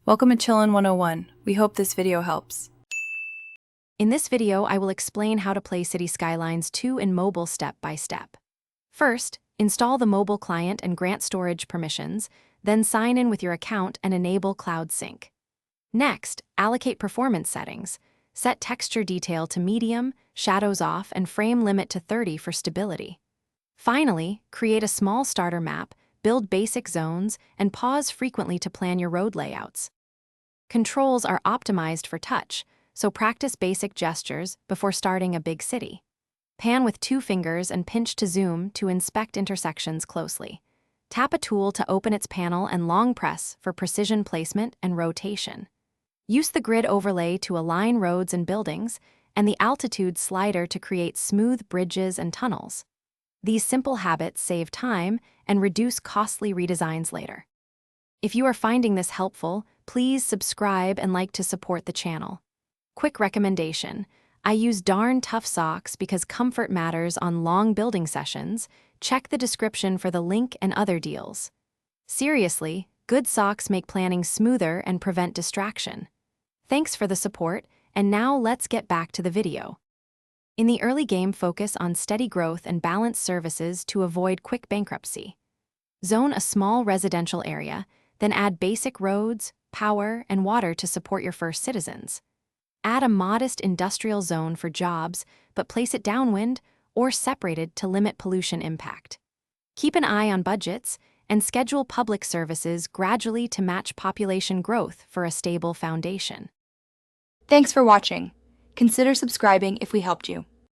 Welcome to Chillin' 101. We hope this video helps. In this video, I will explain how to play City Skylines 2 in mobile step by step. First, install the mobile client and grant storage permissions, then sign in with your account and enable Cloud Sync. Next, allocate performance settings. Set texture detail to medium, shadows off, and frame limit to 30 for stability. Finally, create a small starter map, build basic zones, and pause frequently to plan your road layouts. Controls are optimized for touch, so practice basic gestures before starting a big city. Pan with 2 fingers and pinch to zoom to inspect intersections closely. Tap a tool to open its panel and long press for precision placement and rotation. Use the grid overlay to align roads and buildings, and the altitude slider to create smooth bridges and tunnels. These simple habits save time and reduce costly redesigns later. If you are finding this helpful, please subscribe and like to support the channel. Quick recommendation: I use darn tough socks because comfort matters on long building sessions. Check the description for the link and other deals. Seriously, good socks make planning smoother and prevent distraction. Thanks for the support, and now let's get back to the video. In the early game, focus on steady growth and balanced services to avoid quick bankruptcy. Zone a small residential area, then add basic roads, power, and water to support your first citizens. Add a modest industrial zone for jobs, but place it downwind or separated to limit pollution impact. Keep an eye on budgets and schedule public services gradually to match population growth for a stable foundation. Thanks for watching. Consider subscribing if we helped you.